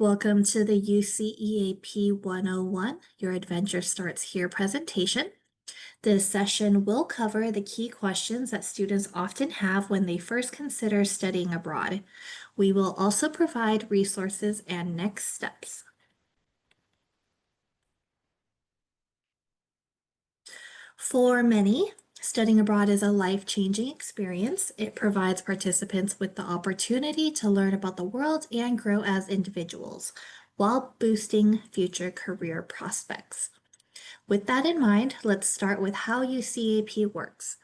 Welcome to the UCEAP 101, Your Adventure Starts Here presentation. This session will cover the key questions that students often have when they first consider studying abroad. We will also provide resources and next steps. For many, studying abroad is a life-changing experience. It provides participants with the opportunity to learn about the world and grow as individuals, while boosting future career prospects. With that in mind, let's start with how UCEAP works.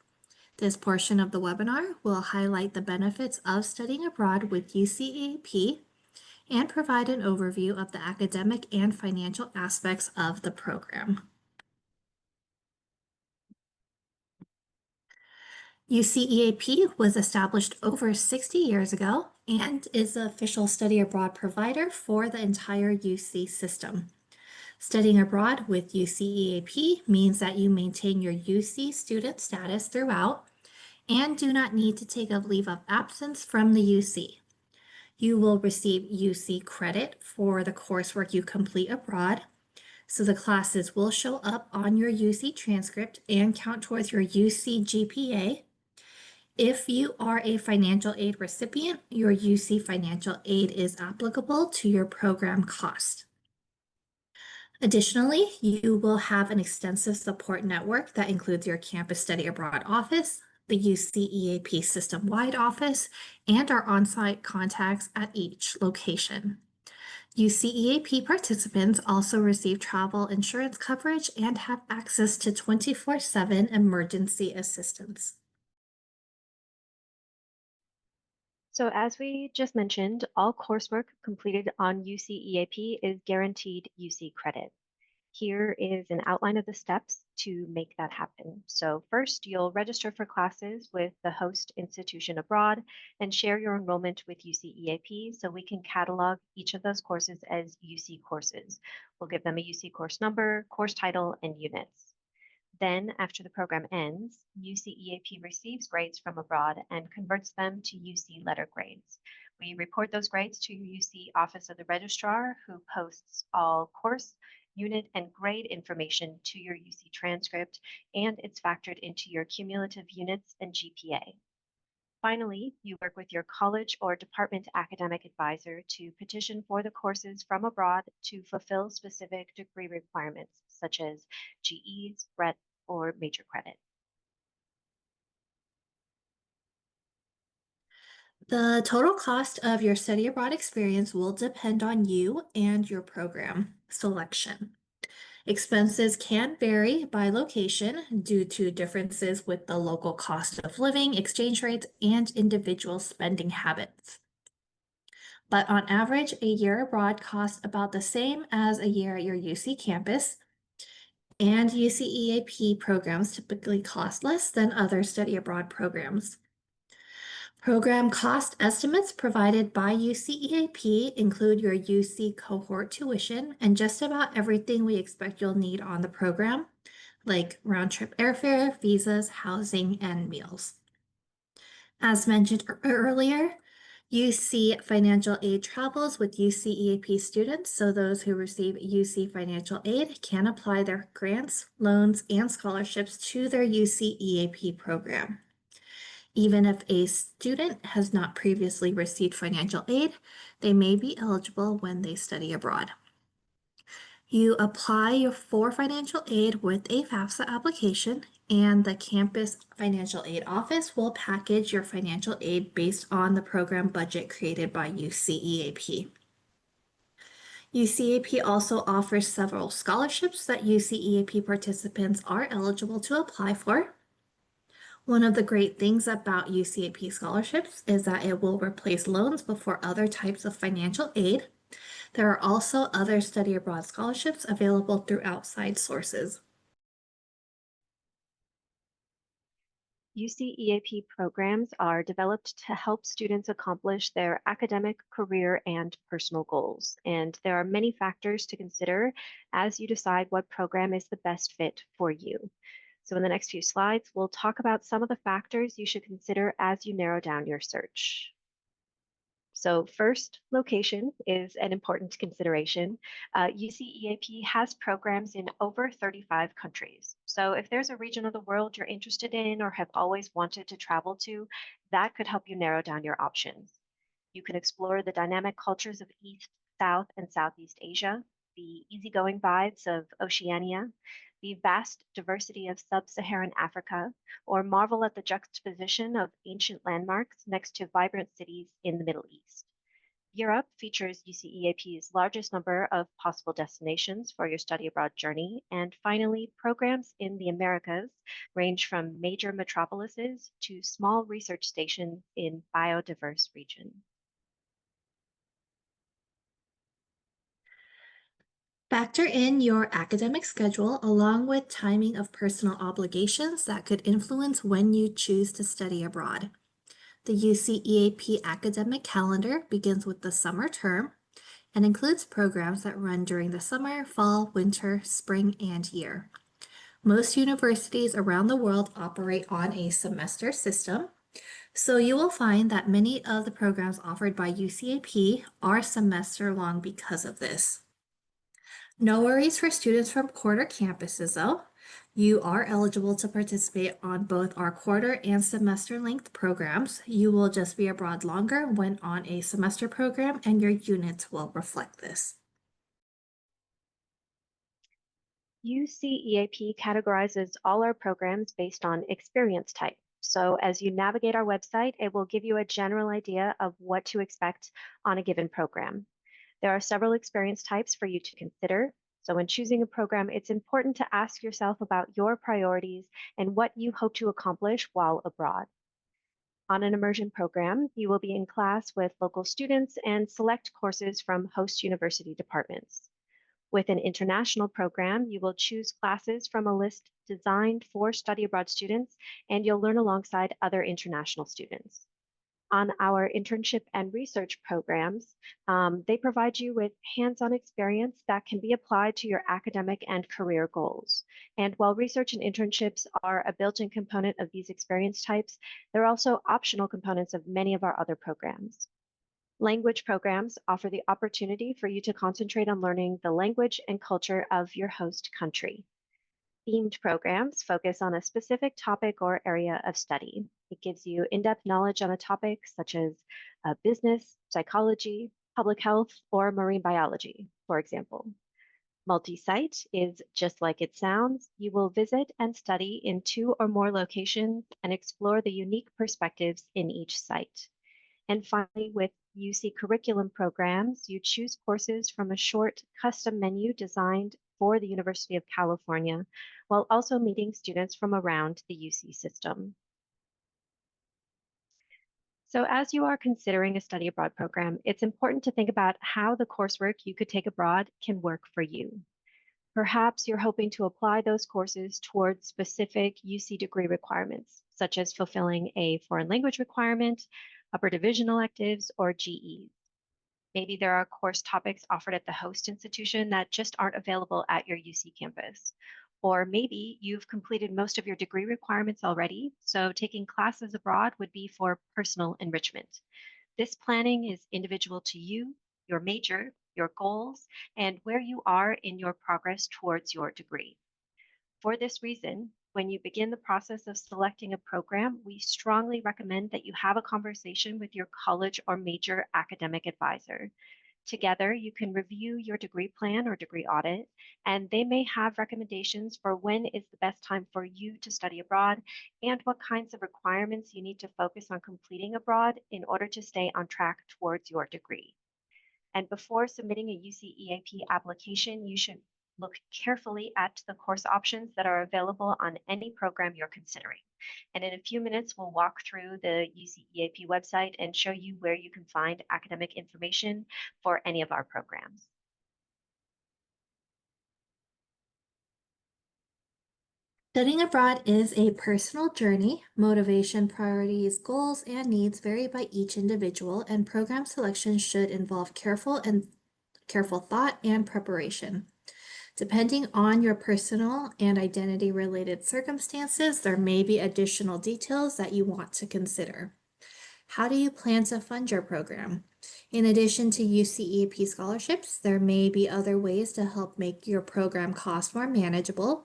This portion of the webinar will highlight the benefits of studying abroad with UCEAP and provide an overview of the academic and financial aspects of the program. UCEAP was established over 60 years ago and is the official study abroad provider for the entire UC system. Studying abroad with UCEAP means that you maintain your UC student status throughout and do not need to take a leave of absence from the UC. You will receive UC credit for the coursework you complete abroad, so the classes will show up on your UC transcript and count towards your UC GPA. If you are a financial aid recipient, your UC financial aid is applicable to your program cost. Additionally, you will have an extensive support network that includes your campus study abroad office, the UCEAP system-wide office, and our on-site contacts at each location. UCEAP participants also receive travel insurance coverage and have access to 24/7 emergency assistance. So as we just mentioned, all coursework completed on UCEAP is guaranteed UC credit. Here is an outline of the steps to make that happen. So first, you'll register for classes with the host institution abroad and share your enrollment with UCEAP so we can catalog each of those courses as UC courses. We'll give them a UC course number, course title, and units. Then, after the program ends, UCEAP receives grades from abroad and converts them to UC letter grades. We report those grades to UC Office of the Registrar, who posts all course, unit, and grade information to your UC transcript, and it's factored into your cumulative units and GPA. Finally, you work with your college or department academic advisor to petition for the courses from abroad to fulfill specific degree requirements, such as GEs, breadth, or major credit. The total cost of your study abroad experience will depend on you and your program selection. Expenses can vary by location due to differences with the local cost of living, exchange rates, and individual spending habits. But on average, a year abroad costs about the same as a year at your UC campus, and UCEAP programs typically cost less than other study abroad programs. Program cost estimates provided by UCEAP include your UC cohort tuition and just about everything we expect you'll need on the program, like round-trip airfare, visas, housing, and meals. As mentioned earlier, UC financial aid travels with UCEAP students, so those who receive UC financial aid can apply their grants, loans, and scholarships to their UCEAP program. Even if a student has not previously received financial aid, they may be eligible when they study abroad. You apply for financial aid with a FAFSA application, and the campus financial aid office will package your financial aid based on the program budget created by UCEAP. UCEAP also offers several scholarships that UCEAP participants are eligible to apply for. One of the great things about UCEAP scholarships is that it will replace loans before other types of financial aid. There are also other study abroad scholarships available through outside sources. UCEAP programs are developed to help students accomplish their academic, career, and personal goals. And there are many factors to consider as you decide what program is the best fit for you. So in the next few slides, we'll talk about some of the factors you should consider as you narrow down your search. So, first, location is an important consideration. UCEAP has programs in over 35 countries. So, if there's a region of the world you're interested in or have always wanted to travel to, that could help you narrow down your options. You can explore the dynamic cultures of East, South, and Southeast Asia, the easygoing vibes of Oceania, the vast diversity of sub Saharan Africa, or marvel at the juxtaposition of ancient landmarks next to vibrant cities in the Middle East. Europe features UCEAP's largest number of possible destinations for your study abroad journey. And finally, programs in the Americas range from major metropolises to small research stations in biodiverse regions. Factor in your academic schedule along with timing of personal obligations that could influence when you choose to study abroad. The UCEAP academic calendar begins with the summer term and includes programs that run during the summer, fall, winter, spring, and year. Most universities around the world operate on a semester system, so you will find that many of the programs offered by UCAP are semester long because of this. No worries for students from quarter campuses though. You are eligible to participate on both our quarter and semester length programs. You will just be abroad longer when on a semester program and your units will reflect this. UCEAP categorizes all our programs based on experience type. So as you navigate our website, it will give you a general idea of what to expect on a given program. There are several experience types for you to consider. So when choosing a program, it's important to ask yourself about your priorities and what you hope to accomplish while abroad. On an immersion program, you will be in class with local students and select courses from host university departments. With an international program, you will choose classes from a list designed for study abroad students, and you'll learn alongside other international students. On our internship and research programs, they provide you with hands-on experience that can be applied to your academic and career goals. And while research and internships are a built-in component of these experience types, they're also optional components of many of our other programs. Language programs offer the opportunity for you to concentrate on learning the language and culture of your host country. Themed programs focus on a specific topic or area of study. It gives you in-depth knowledge on a topic such as business, psychology, public health, or marine biology, for example. Multi-site is just like it sounds. You will visit and study in 2 or more locations and explore the unique perspectives in each site. And finally, with UC curriculum programs, you choose courses from a short custom menu designed for the University of California, while also meeting students from around the UC system. So as you are considering a study abroad program, it's important to think about how the coursework you could take abroad can work for you. Perhaps you're hoping to apply those courses towards specific UC degree requirements, such as fulfilling a foreign language requirement, upper division electives, or GEs. Maybe there are course topics offered at the host institution that just aren't available at your UC campus. Or maybe you've completed most of your degree requirements already, so taking classes abroad would be for personal enrichment. This planning is individual to you, your major, your goals, and where you are in your progress towards your degree. For this reason, when you begin the process of selecting a program, we strongly recommend that you have a conversation with your college or major academic advisor. Together, you can review your degree plan or degree audit, and they may have recommendations for when is the best time for you to study abroad and what kinds of requirements you need to focus on completing abroad in order to stay on track towards your degree. And before submitting a UCEAP application, you should look carefully at the course options that are available on any program you're considering. And in a few minutes, we'll walk through the UCEAP website and show you where you can find academic information for any of our programs. Studying abroad is a personal journey. Motivation, priorities, goals, and needs vary by each individual, and program selection should involve careful thought and preparation. Depending on your personal and identity related circumstances, there may be additional details that you want to consider. How do you plan to fund your program? In addition to UCEAP scholarships, there may be other ways to help make your program cost more manageable.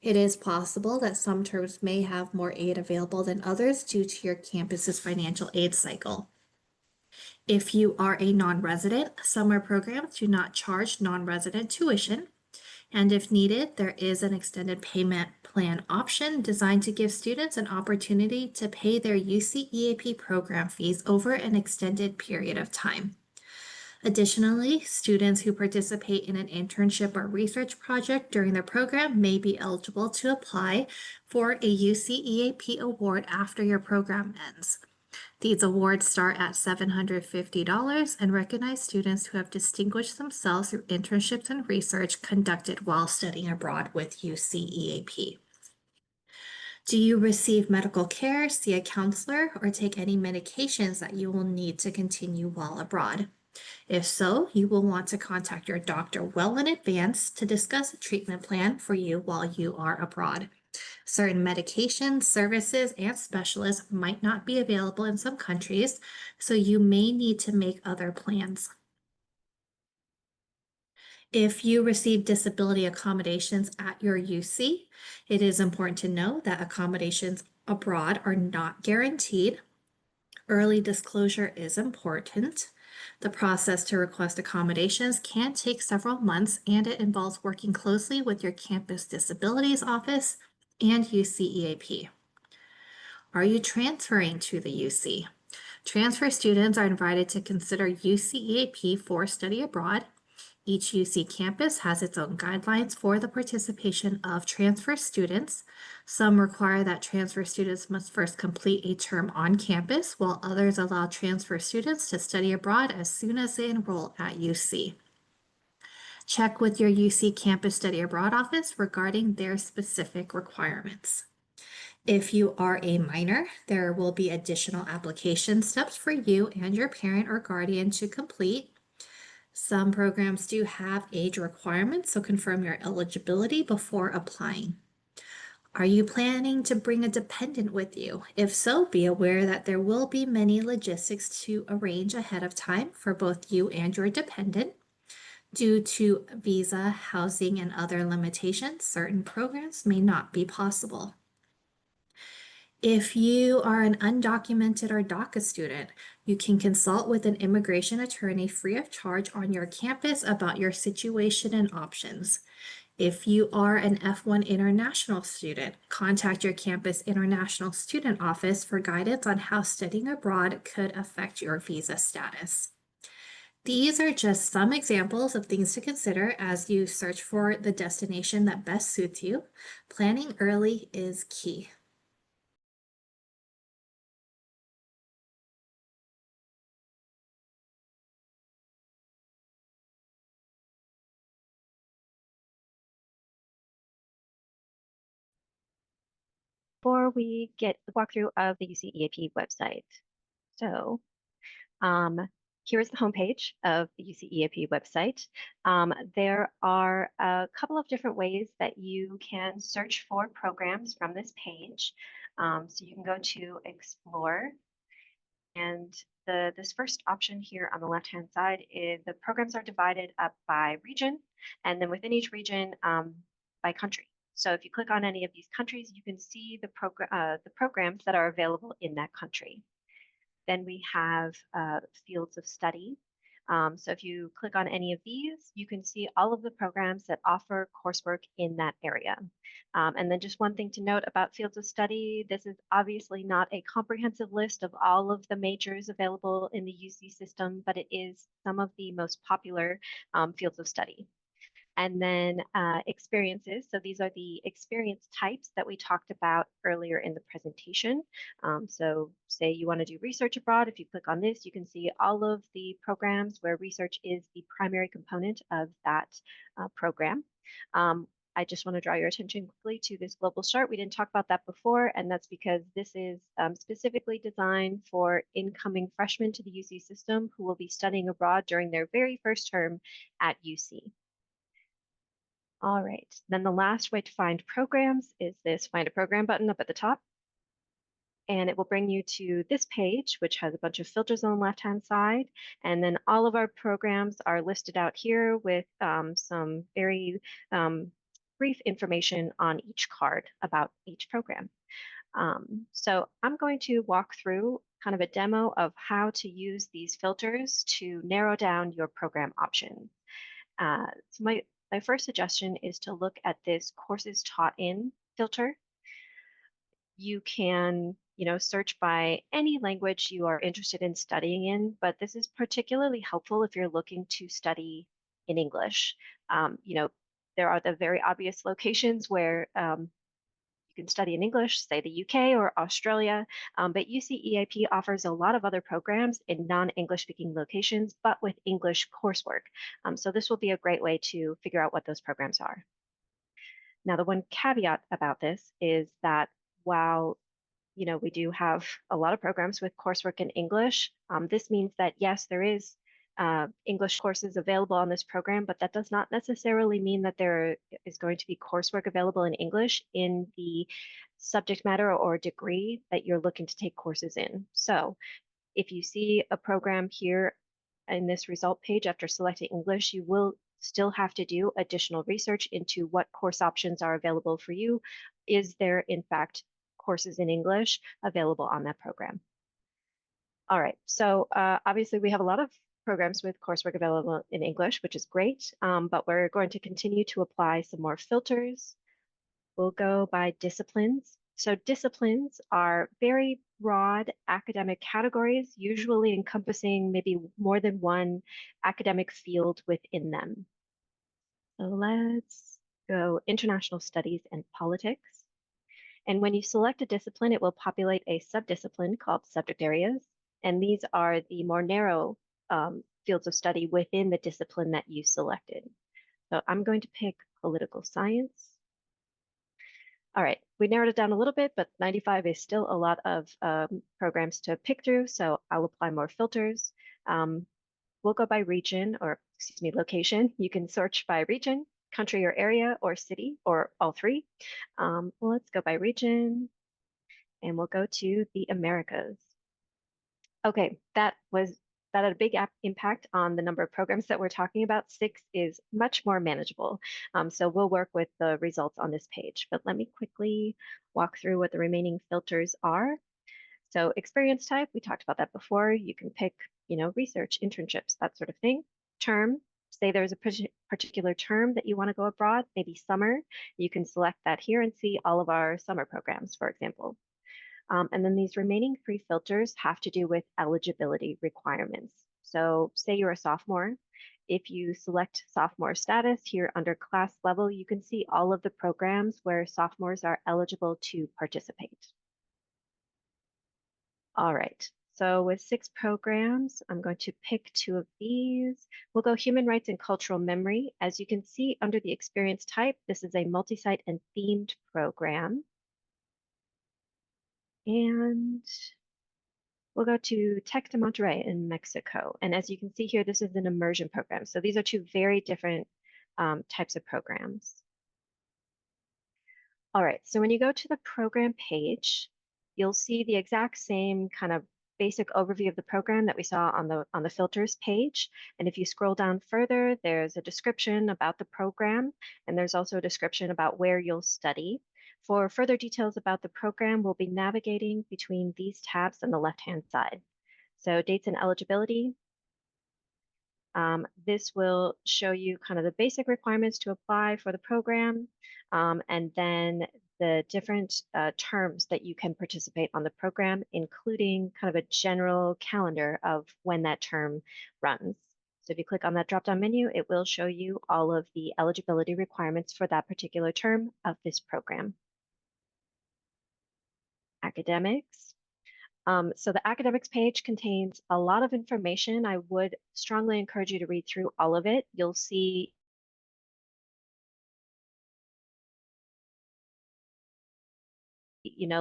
It is possible that some terms may have more aid available than others due to your campus's financial aid cycle. If you are a non-resident, summer programs do not charge non-resident tuition. And if needed, there is an extended payment plan option designed to give students an opportunity to pay their UCEAP program fees over an extended period of time. Additionally, students who participate in an internship or research project during the program may be eligible to apply for a UCEAP award after your program ends. These awards start at $750 and recognize students who have distinguished themselves through internships and research conducted while studying abroad with UCEAP. Do you receive medical care, see a counselor, or take any medications that you will need to continue while abroad? If so, you will want to contact your doctor well in advance to discuss a treatment plan for you while you are abroad. Certain medications, services, and specialists might not be available in some countries, so you may need to make other plans. If you receive disability accommodations at your UC, it is important to know that accommodations abroad are not guaranteed. Early disclosure is important. The process to request accommodations can take several months, and it involves working closely with your campus disabilities office and UCEAP. Are you transferring to the UC? Transfer students are invited to consider UCEAP for study abroad. Each UC campus has its own guidelines for the participation of transfer students. Some require that transfer students must first complete a term on campus, while others allow transfer students to study abroad as soon as they enroll at UC. Check with your UC campus study abroad office regarding their specific requirements. If you are a minor, there will be additional application steps for you and your parent or guardian to complete. Some programs do have age requirements, so confirm your eligibility before applying. Are you planning to bring a dependent with you? If so, be aware that there will be many logistics to arrange ahead of time for both you and your dependent. Due to visa, housing, and other limitations, certain programs may not be possible. If you are an undocumented or DACA student, you can consult with an immigration attorney free of charge on your campus about your situation and options. If you are an F1 international student, contact your campus international student office for guidance on how studying abroad could affect your visa status. These are just some examples of things to consider as you search for the destination that best suits you. Planning early is key. Before we get the walkthrough of the UCEAP website. So um, here's the homepage of the UCEAP website. There are a couple of different ways that you can search for programs from this page. So you can go to Explore, and this first option here on the left-hand side is the programs are divided up by region, and then within each region by country. So if you click on any of these countries, you can see the programs that are available in that country. Then we have fields of study. So if you click on any of these, you can see all of the programs that offer coursework in that area. And then just one thing to note about fields of study, this is obviously not a comprehensive list of all of the majors available in the UC system, but it is some of the most popular fields of study. And then experiences. So these are the experience types that we talked about earlier in the presentation. So say you want to do research abroad. If you click on this, you can see all of the programs where research is the primary component of that program. I just want to draw your attention quickly to this global chart. We didn't talk about that before, and that's because this is specifically designed for incoming freshmen to the UC system who will be studying abroad during their very first term at UC. All right, then the last way to find programs is this Find a Program button up at the top. and it will bring you to this page, which has a bunch of filters on the left-hand side. And then all of our programs are listed out here with some very brief information on each card about each program. So I'm going to walk through kind of a demo of how to use these filters to narrow down your program options. So my first suggestion is to look at this courses taught in filter. You can, search by any language you are interested in studying in, but this is particularly helpful if you're looking to study in English. There are the very obvious locations where you can study in English, say the UK or Australia, but UCEAP offers a lot of other programs in non-English speaking locations, but with English coursework. So this will be a great way to figure out what those programs are. Now, the one caveat about this is that while we do have a lot of programs with coursework in English. This means that, yes, there is English courses available on this program, but that does not necessarily mean that there is going to be coursework available in English in the subject matter or degree that you're looking to take courses in. So if you see a program here in this result page after selecting English, you will still have to do additional research into what course options are available for you. Is there, in fact, courses in English available on that program? All right, so obviously we have a lot of programs with coursework available in English, which is great, but we're going to continue to apply some more filters. We'll go by disciplines. So disciplines are very broad academic categories, usually encompassing maybe more than one academic field within them. So let's go international studies and politics. And when you select a discipline, it will populate a subdiscipline called subject areas. And these are the more narrow fields of study within the discipline that you selected. So I'm going to pick political science. All right, we narrowed it down a little bit, but 95 is still a lot of programs to pick through, so I'll apply more filters. We'll go by region, or excuse me, location. You can search by region, country or area, or city, or all three. Let's go by region, and we'll go to the Americas. Okay, that had a big impact on the number of programs that we're talking about. 6 is much more manageable. So we'll work with the results on this page, but let me quickly walk through what the remaining filters are. So experience type, we talked about that before. You can pick, research, internships, that sort of thing. Term, say there's a particular term that you want to go abroad, maybe summer. You can select that here and see all of our summer programs, for example. And then these remaining 3 filters have to do with eligibility requirements. So say you're a sophomore. If you select sophomore status here under class level, you can see all of the programs where sophomores are eligible to participate. All right, so with 6 programs, I'm going to pick 2 of these. We'll go human rights and cultural memory. As you can see under the experience type, this is a multi-site and themed program. And we'll go to Tec de Monterrey in Mexico. And as you can see here, this is an immersion program. So these are 2 very different types of programs. All right, so when you go to the program page, you'll see the exact same kind of basic overview of the program that we saw on the filters page. And if you scroll down further, there's a description about the program, and there's also a description about where you'll study. For further details about the program, we'll be navigating between these tabs on the left-hand side. So dates and eligibility. This will show you kind of the basic requirements to apply for the program, and then the different terms that you can participate on the program, including kind of a general calendar of when that term runs. So if you click on that drop-down menu, it will show you all of the eligibility requirements for that particular term of this program. Academics. So the academics page contains a lot of information. I would strongly encourage you to read through all of it. You'll see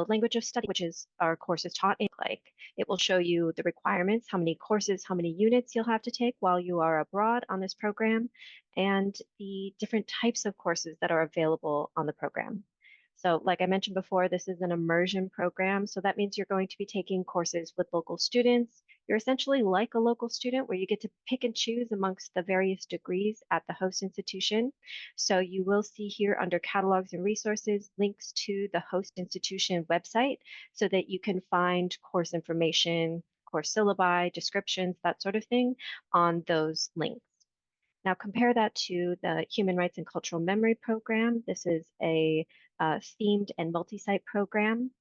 language of study, which is our courses taught in, like it will show you the requirements, how many courses, how many units you'll have to take while you are abroad on this program, and the different types of courses that are available on the program. So like I mentioned before, this is an immersion program. So that means you're going to be taking courses with local students. You're essentially like a local student where you get to pick and choose amongst the various degrees at the host institution. So you will see here under catalogs and resources, links to the host institution website so that you can find course information, course syllabi, descriptions, that sort of thing on those links. Now compare that to the Human Rights and Cultural Memory Program. This is a themed and multi-site program.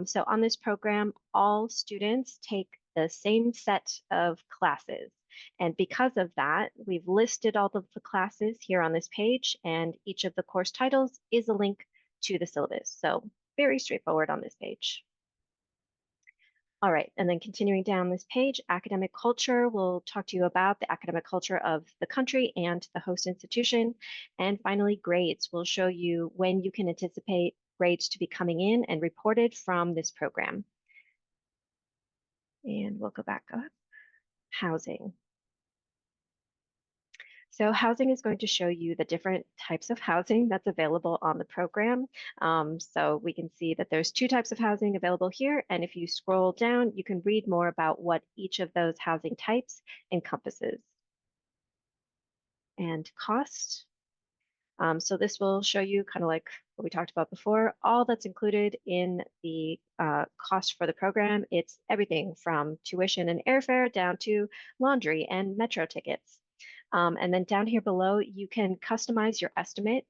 So on this program, all students take the same set of classes. And because of that, we've listed all of the classes here on this page, and each of the course titles is a link to the syllabus. So very straightforward on this page. All right, and then continuing down this page, academic culture, we'll talk to you about the academic culture of the country and the host institution. And finally, grades, we'll show you when you can anticipate grades to be coming in and reported from this program. And we'll go back up. Housing. So housing is going to show you the different types of housing that's available on the program. So we can see that there's two types of housing available here. And if you scroll down, you can read more about what each of those housing types encompasses. And cost. So this will show you kind of like what we talked about before, all that's included in the cost for the program. It's everything from tuition and airfare down to laundry and metro tickets. And then down here below, you can customize your estimate.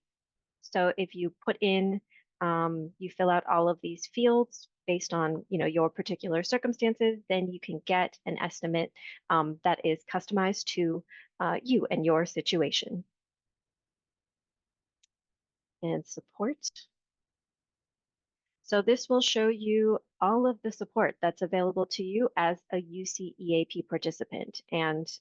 So if you put in, you fill out all of these fields based on your particular circumstances, then you can get an estimate that is customized to you and your situation. And support. So this will show you all of the support that's available to you as a UCEAP participant. And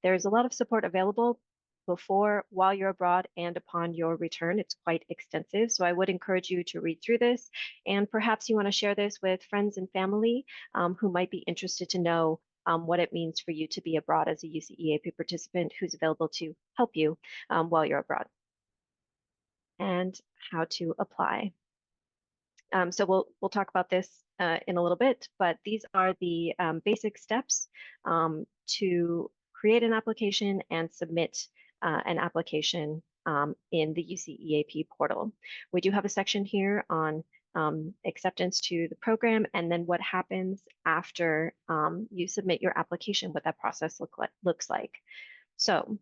there's a lot of support available before, while you're abroad, and upon your return. It's quite extensive. So I would encourage you to read through this. And perhaps you want to share this with friends and family who might be interested to know what it means for you to be abroad as a UCEAP participant who's available to help you while you're abroad. And how to apply. So we'll talk about this in a little bit, but these are the basic steps to create an application and submit an application in the UCEAP portal. We do have a section here on acceptance to the program, and then what happens after you submit your application, what that process looks like. So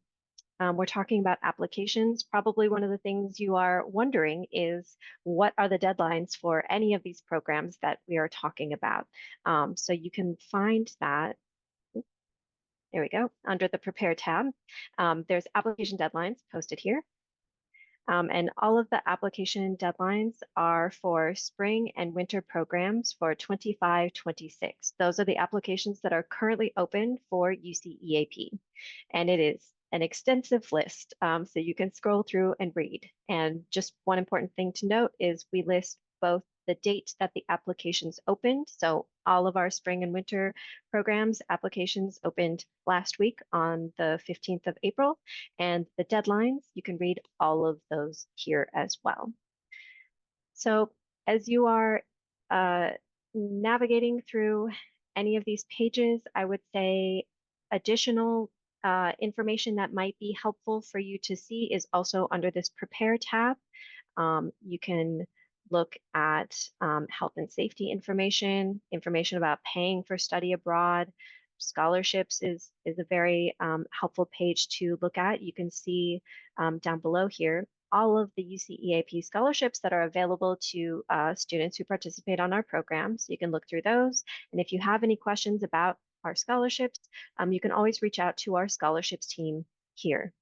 we're talking about applications. Probably one of the things you are wondering is what are the deadlines for any of these programs that we are talking about? So you can find that, there we go, under the Prepare tab. There's application deadlines posted here. And all of the application deadlines are for spring and winter programs for 25-26. Those are the applications that are currently open for UCEAP. And it is an extensive list, so you can scroll through and read. And just one important thing to note is we list both the date that the applications opened. So all of our spring and winter programs applications opened last week on the 15th of April, and the deadlines, you can read all of those here as well. So as you are navigating through any of these pages, I would say additional information that might be helpful for you to see is also under this Prepare tab. You can look at health and safety information, information about paying for study abroad. Scholarships is a very helpful page to look at. You can see down below here all of the UCEAP scholarships that are available to students who participate on our program. So you can look through those. And if you have any questions about our scholarships, you can always reach out to our scholarships team here.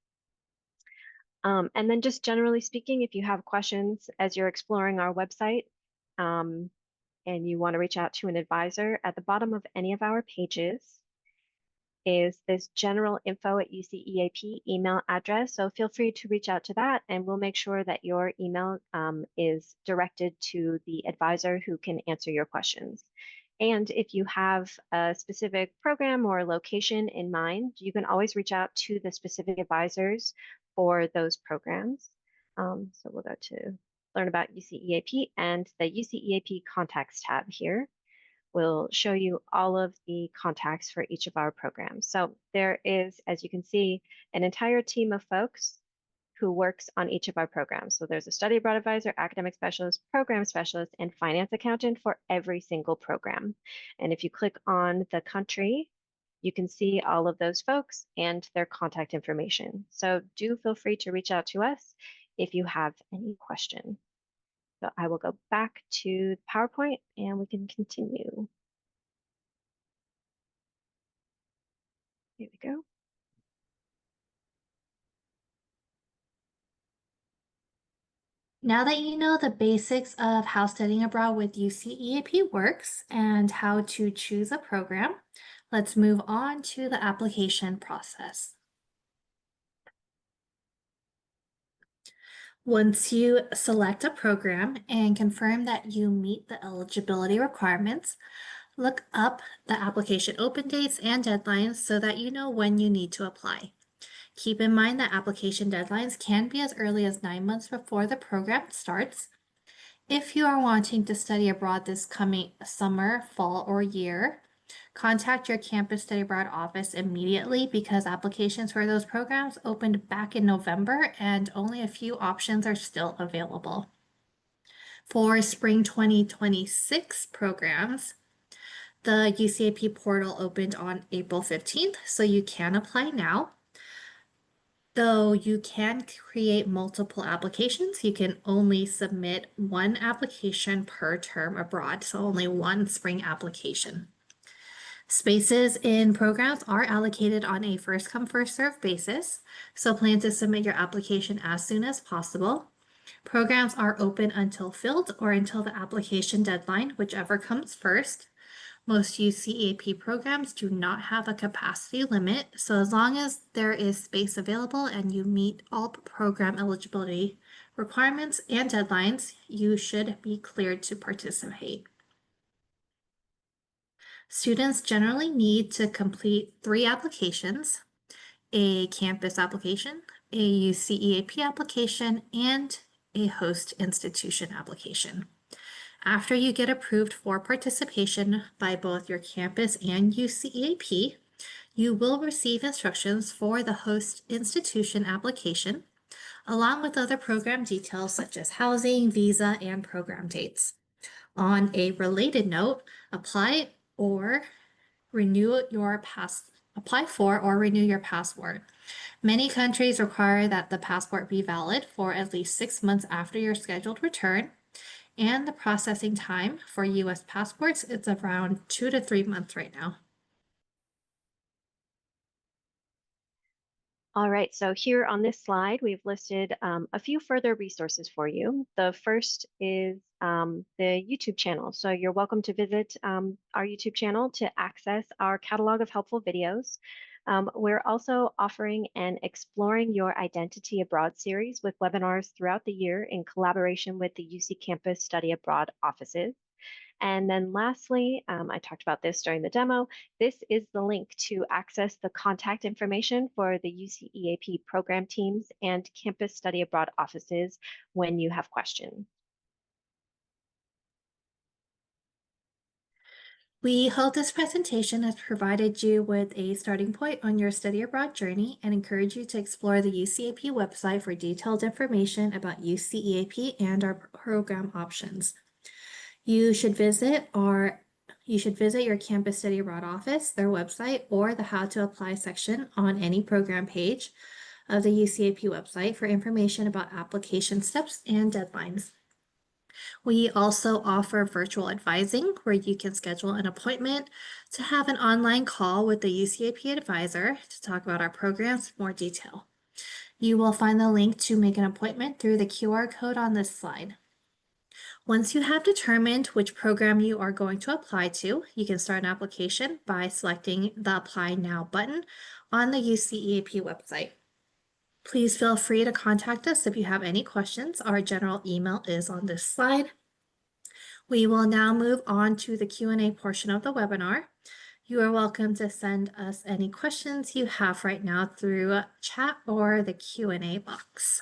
And then just generally speaking, if you have questions as you're exploring our website and you want to reach out to an advisor, at the bottom of any of our pages is this general info at UCEAP email address. So feel free to reach out to that, and we'll make sure that your email is directed to the advisor who can answer your questions. And if you have a specific program or location in mind, you can always reach out to the specific advisors for those programs. So we'll go to learn about UCEAP, and the UCEAP contacts tab here will show you all of the contacts for each of our programs. So there is, as you can see, an entire team of folks who works on each of our programs. So there's a study abroad advisor, academic specialist, program specialist, and finance accountant for every single program. And if you click on the country, you can see all of those folks and their contact information. So do feel free to reach out to us if you have any question. So I will go back to PowerPoint and we can continue. Here we go. Now that you know the basics of how studying abroad with UCEAP works and how to choose a program, let's move on to the application process. Once you select a program and confirm that you meet the eligibility requirements, look up the application open dates and deadlines so that you know when you need to apply. Keep in mind that application deadlines can be as early as 9 months before the program starts. If you are wanting to study abroad this coming summer, fall, or year, contact your campus study abroad office immediately because applications for those programs opened back in November and only a few options are still available. For spring 2026 programs, the UCAP portal opened on April 15th, so you can apply now. Though you can create multiple applications, you can only submit one application per term abroad, so only one spring application. Spaces in programs are allocated on a first come, first served basis, so plan to submit your application as soon as possible. Programs are open until filled or until the application deadline, whichever comes first. Most UCEAP programs do not have a capacity limit, so as long as there is space available and you meet all program eligibility requirements and deadlines, you should be cleared to participate. Students generally need to complete 3 applications: a campus application, a UCEAP application, and a host institution application. After you get approved for participation by both your campus and UCEAP, you will receive instructions for the host institution application, along with other program details such as housing, visa, and program dates. On a related note, apply for or renew your passport. Many countries require that the passport be valid for at least 6 months after your scheduled return, and the processing time for US passports is around 2 to 3 months right now. All right, so here on this slide, we've listed a few further resources for you. The first is the YouTube channel. So you're welcome to visit our YouTube channel to access our catalog of helpful videos. We're also offering an Exploring Your Identity Abroad series with webinars throughout the year in collaboration with the UC Campus Study Abroad offices. And then lastly, I talked about this during the demo, this is the link to access the contact information for the UCEAP program teams and campus study abroad offices when you have questions. We hope this presentation has provided you with a starting point on your study abroad journey and encourage you to explore the UCEAP website for detailed information about UCEAP and our program options. You should visit your campus study abroad office, their website, or the How to Apply section on any program page of the UCAP website for information about application steps and deadlines. We also offer virtual advising where you can schedule an appointment to have an online call with the UCAP advisor to talk about our programs in more detail. You will find the link to make an appointment through the QR code on this slide. Once you have determined which program you are going to apply to, you can start an application by selecting the Apply Now button on the UCEAP website. Please feel free to contact us if you have any questions. Our general email is on this slide. We will now move on to the Q&A portion of the webinar. You are welcome to send us any questions you have right now through chat or the Q&A box.